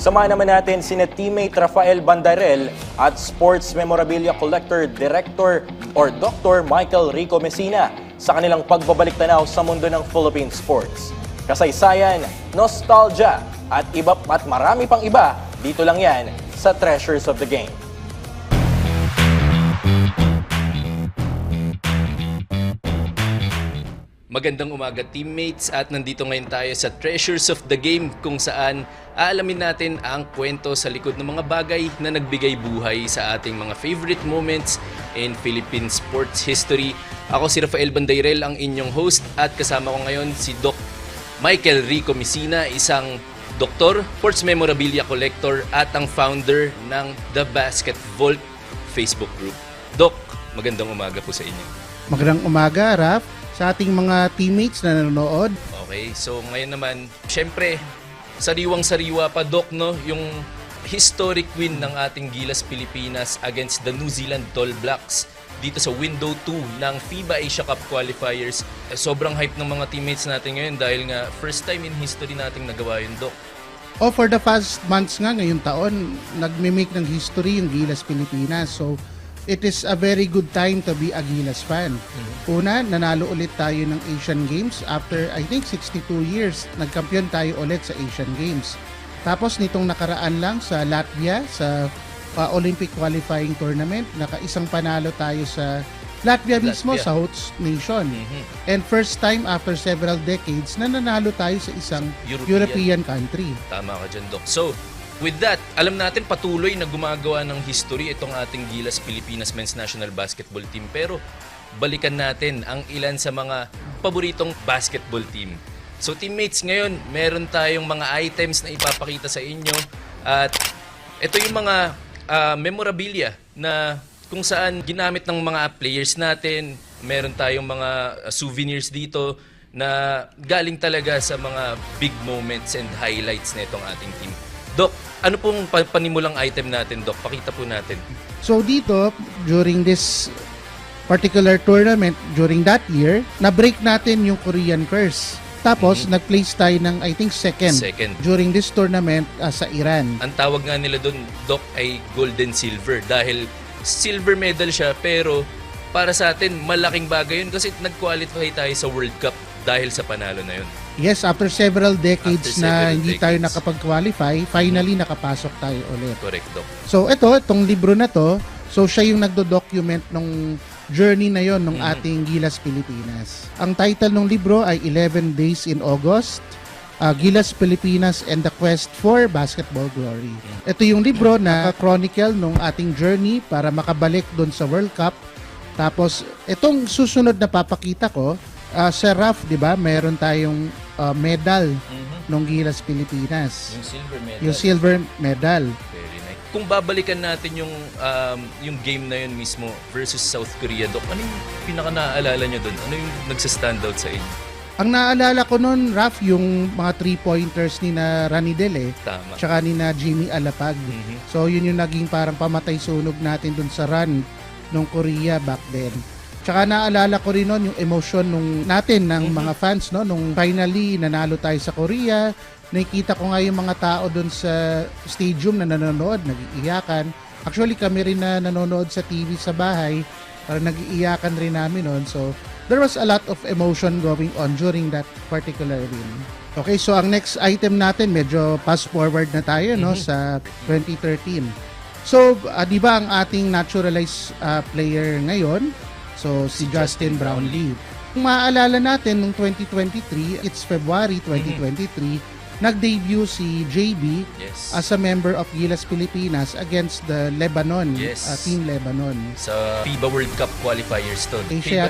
Samahan naman natin sina teammate Rafael Bandarel at Sports Memorabilia Collector Director or Dr. Michael Rico Messina sa kanilang pagbabalik tanaw sa mundo ng Philippine sports. Kasaysayan, nostalgia at marami pang iba, dito lang yan sa Treasures of the Game. Magandang umaga teammates at nandito ngayon tayo sa Treasures of the Game kung saan aalamin natin ang kwento sa likod ng mga bagay na nagbigay buhay sa ating mga favorite moments in Philippine sports history. Ako si Rafael Bandarel, ang inyong host, at kasama ko ngayon si Doc Michael Rico Messina, isang doktor, sports memorabilia collector at ang founder ng The Basket Vault Facebook group. Doc, magandang umaga po sa inyo. Magandang umaga, Raf, sa ating mga teammates na nanonood. Okay, so ngayon naman, syempre, sariwang-sariwa pa, Doc, no? Yung historic win ng ating Gilas Pilipinas against the New Zealand Tall Blacks dito sa window 2 ng FIBA Asia Cup qualifiers. Sobrang hype ng mga teammates natin ngayon dahil nga first time in history nating nagawa yun, Doc. For the past months nga ngayong taon, nagme-make ng history yung Gilas Pilipinas. So, it is a very good time to be a Gilas fan. Una, nanalo ulit tayo ng Asian Games after I think 62 years. Nagkampiyon tayo ulit sa Asian Games. Tapos nitong nakaraan lang sa Latvia sa Olympic qualifying tournament, nakaisang panalo tayo sa Latvia mismo, sa host nation. And first time after several decades na nanalo tayo sa isang European country. Tama ka dyan, Doc. So, with that, alam natin patuloy na gumagawa ng history itong ating Gilas Pilipinas Men's National Basketball Team. Pero balikan natin ang ilan sa mga paboritong basketball team. So teammates, ngayon meron tayong mga items na ipapakita sa inyo. At ito yung mga memorabilia na kung saan ginamit ng mga players natin. Meron tayong mga souvenirs dito na galing talaga sa mga big moments and highlights na itong ating team. Doc, ano pong panimulang item natin, Doc? Pakita po natin. So dito, during this particular tournament, during that year, na-break natin yung Korean curse. Tapos, nag-place tayo ng, I think, second during this tournament sa Iran. Ang tawag nga nila doon, Doc, ay golden silver dahil silver medal siya, pero para sa atin, malaking bagay yun kasi nag-qualify tayo sa World Cup dahil sa panalo na yun. Yes, after several decades hindi tayo nakapag-qualify, finally nakapasok tayo ulit. Correct, Doc. So itong libro na to, so siya yung nagdo-document nung journey na yon ng ating Gilas Pilipinas. Ang title ng libro ay 11 Days in August, Gilas Pilipinas and the Quest for Basketball Glory. Ito yung libro na chronicle nung ating journey para makabalik doon sa World Cup. Tapos itong susunod na papakita ko, Sir Raf, di ba, meron tayong medal ng Gilas Pilipinas. Yung silver medal. Yung silver medal. Very nice. Kung babalikan natin yung game na yun mismo versus South Korea, Doc, ano yung pinaka-naaalala nyo doon? Ano yung nagsa-standout sa inyo? Ang naalala ko noon, Raf, yung mga 3-pointers ni na Ranidel Tama. Tsaka ni na Jimmy Alapag. So yun yung naging parang pamatay-sunog natin dun sa run ng Korea back then. Tsaka naalala ko rin noon yung emotion natin ng mga fans, no, nung finally nanalo tayo sa Korea. Nakikita ko nga yung mga tao doon sa stadium na nanonood, nag-iiyakan. Actually kami rin na nanonood sa TV sa bahay, parang nag-iiyakan rin namin noon. So there was a lot of emotion going on during that particular win. Okay, so ang next item natin, medyo fast forward na tayo, no, sa 2013. So di ba ang ating naturalized player ngayon, so si Justin Brownlee. Kung maaalala natin nung 2023, it's February 2023, nag-debut si JB as a member of Gilas Pilipinas against the Lebanon, Team Lebanon. Sa FIBA World Cup qualifiers to. Asia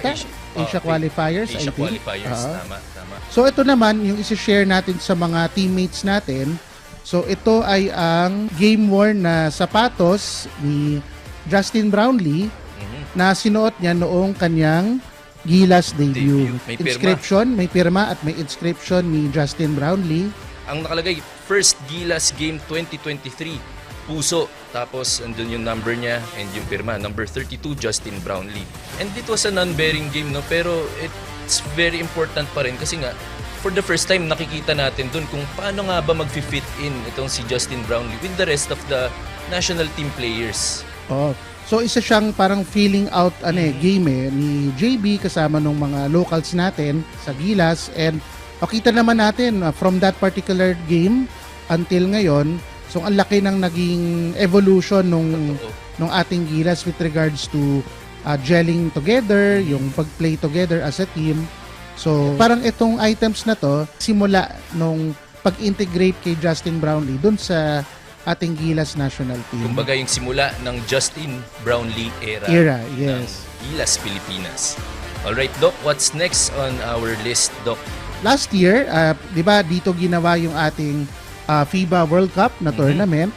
qualifiers, Asia I think. qualifiers, tama. So ito naman, yung isi-share natin sa mga teammates natin. So ito ay ang game-worn na sapatos ni Justin Brownlee na sinuot niya noong kanyang Gilas debut. May inscription, may pirma at may inscription ni Justin Brownlee. Ang nakalagay, first Gilas game 2023, puso. Tapos andun yung number niya and yung pirma, number 32, Justin Brownlee. And it was a non-bearing game, no? Pero it's very important pa rin kasi nga for the first time nakikita natin dun kung paano nga ba mag-fit in itong si Justin Brownlee with the rest of the national team players. Oh. So isa siyang parang feeling out game ni JB kasama ng mga locals natin sa Gilas, and makita naman natin from that particular game until ngayon, so ang laki ng naging evolution nung ating Gilas with regards to gelling together, yung pag-play together as a team. So parang itong items na to simula nung pag-integrate kay Justin Brownlee dun sa ating Gilas national team. Kumbaga yung simula ng Justin Brownlee era yes. ng Gilas Pilipinas. Alright, Doc, what's next on our list, Doc? Last year, 'di ba, dito ginawa yung ating FIBA World Cup na tournament.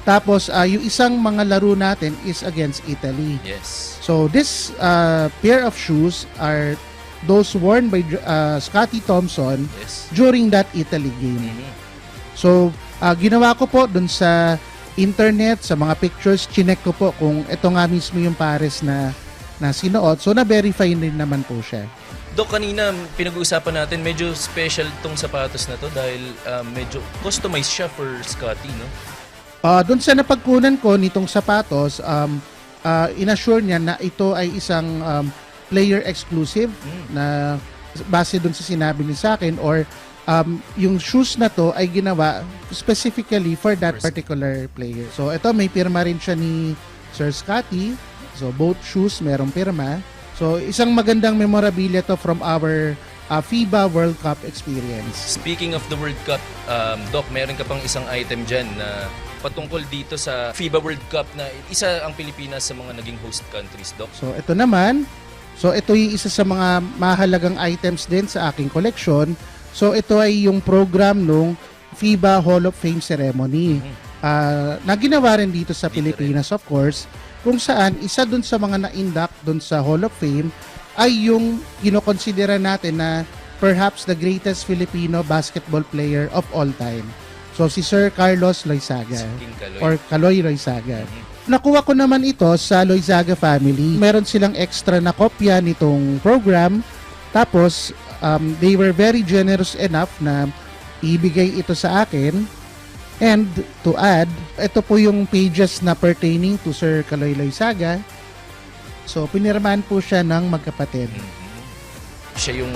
Tapos yung isang mga laro natin is against Italy. Yes. So this pair of shoes are those worn by Scotty Thompson during that Italy game. So ginawa ko po dun sa internet, sa mga pictures, chinek ko po kung ito nga mismo yung pares na sinuot. So na-verify din naman po siya. Dok, kanina pinag-uusapan natin, medyo special tong sapatos na to dahil medyo customized siya for Scotty, no? Doon sa napagkunan ko nitong sapatos, inassure niya na ito ay isang player exclusive na base doon sa sinabi niya sa akin, or yung shoes na to ay ginawa specifically for that particular player. So ito, may pirma rin siya ni Sir Scotty. So both shoes merong pirma. So isang magandang memorabilia to from our FIBA World Cup experience. Speaking of the World Cup, Doc, meron ka pang isang item dyan na patungkol dito sa FIBA World Cup na isa ang Pilipinas sa mga naging host countries, Doc. So ito naman, ito yung isa sa mga mahalagang items din sa aking collection. So ito ay yung program nung FIBA Hall of Fame ceremony. Na ginawa rin dito sa Pilipinas, of course, kung saan isa dun sa mga na-induct dun sa Hall of Fame ay yung kinokonsidera natin na perhaps the greatest Filipino basketball player of all time. So si Sir Carlos Loizaga or Kaloy Loizaga. Nakuha ko naman ito sa Loizaga family. Meron silang extra na kopya nitong program. Tapos they were very generous enough na ibigay ito sa akin. And to add, ito po yung pages na pertaining to Sir Kaloy Loizaga. So pinirmahan po siya ng magkapatid. Siya yung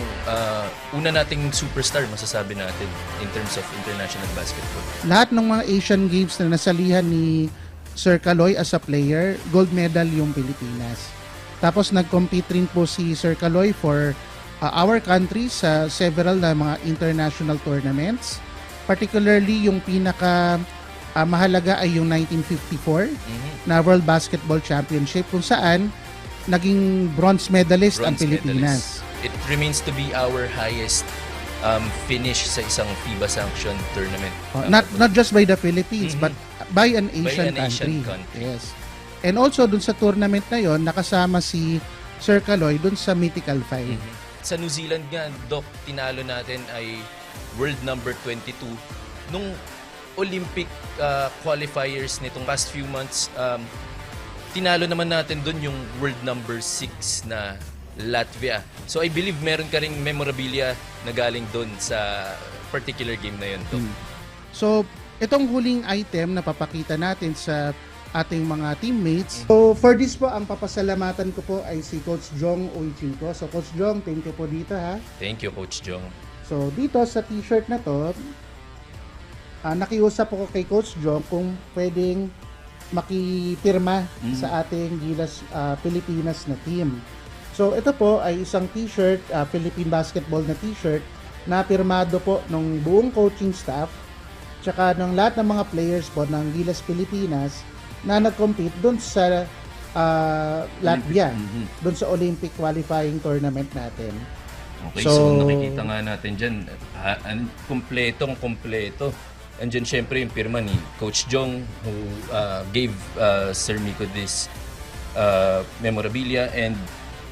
una nating superstar, masasabi natin, in terms of international basketball. Lahat ng mga Asian Games na nasalihan ni Sir Kaloy as a player, gold medal yung Pilipinas. Tapos nag-compete rin po si Sir Kaloy for our country sa several na mga international tournaments. Particularly yung pinaka mahalaga ay yung 1954 na World Basketball Championship kung saan naging bronze medalist ang Pilipinas. It remains to be our highest finish sa isang FIBA sanctioned tournament. Not just by the Philippines but by an Asian country. Yes. And also dun sa tournament na yon, nakasama si Sir Kaloy dun sa Mythical 5. Sa New Zealand nga, Doc, tinalo natin ay world number 22. Nung Olympic qualifiers nitong past few months, tinalo naman natin dun yung world number 6 na Latvia. So I believe meron ka ring memorabilia na galing dun sa particular game na yun, Doc. So, itong huling item na papakita natin sa ating mga teammates. So, for this po, ang papasalamatan ko po ay si Coach Jong Uichinko. So, Coach Jong, thank you po dito, ha. Thank you, Coach Jong. So, dito sa t-shirt na to, nakiusap ako kay Coach Jong kung pwedeng makipirma sa ating Gilas Pilipinas na team. So, ito po ay isang t-shirt, Philippine basketball na t-shirt, na pirmado po ng buong coaching staff, tsaka ng lahat ng mga players po ng Gilas Pilipinas na nag-compete doon sa Latvia, doon sa Olympic qualifying tournament natin. Okay, so nakikita nga natin dyan, kompleto. Andyan syempre yung pirma ni Coach Jong who gave Sir Miko this memorabilia. And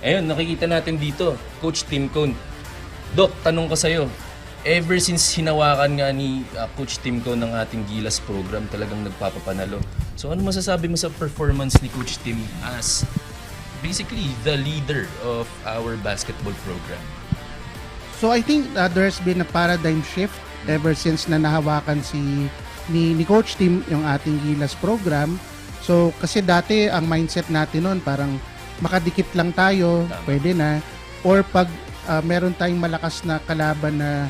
ayun, nakikita natin dito, Coach Tim Cone. Doc, tanong ko sa'yo, ever since hinawakan nga ni Coach Tim Cone ng ating Gilas program, talagang nagpapapanalo. So ano masasabi mo sa performance ni Coach Tim as basically the leader of our basketball program? So I think there's been a paradigm shift ever since na nahawakan ni Coach Tim yung ating Gilas program. So kasi dati ang mindset natin noon parang makadikit lang tayo, pwede na. Or pag meron tayong malakas na kalaban na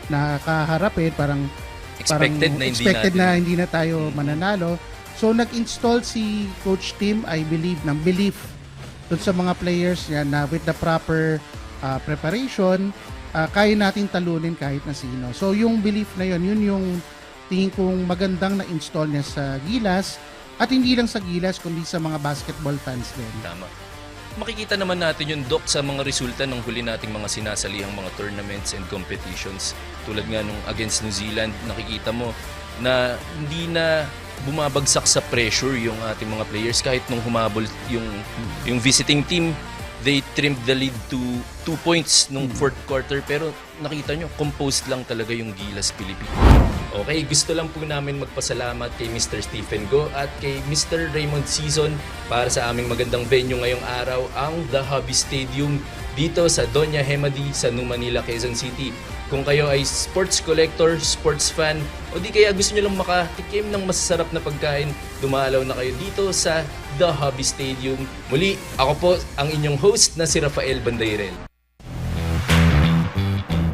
nakaharapin, parang expected na hindi na tayo mananalo. So nag-install si Coach Tim, I believe, ng belief dun sa mga players niya na with the proper preparation, kaya natin talunin kahit na sino. So yung belief na yun yung tingin kong magandang na-install niya sa Gilas, at hindi lang sa Gilas kundi sa mga basketball fans din. Tama. Makikita naman natin yung Doc sa mga resulta ng huli nating mga sinasalihang mga tournaments and competitions. Tulad nga nung against New Zealand, nakikita mo na hindi na bumabagsak sa pressure yung ating mga players kahit nung humabol yung visiting team, they trimmed the lead to 2 points nung fourth quarter, pero nakita nyo, composed lang talaga yung Gilas Pilipinas. Okay, gusto lang po namin magpasalamat kay Mr. Stephen Go at kay Mr. Raymond Season para sa aming magandang venue ngayong araw, ang The Hobby Stadium dito sa Doña Hemadi sa New Manila, Quezon City. Kung kayo ay sports collector, sports fan, o di kaya gusto nyo lang makatikim ng masasarap na pagkain, dumalaw na kayo dito sa The Hobby Stadium. Muli, ako po ang inyong host na si Rafael Bandayrel.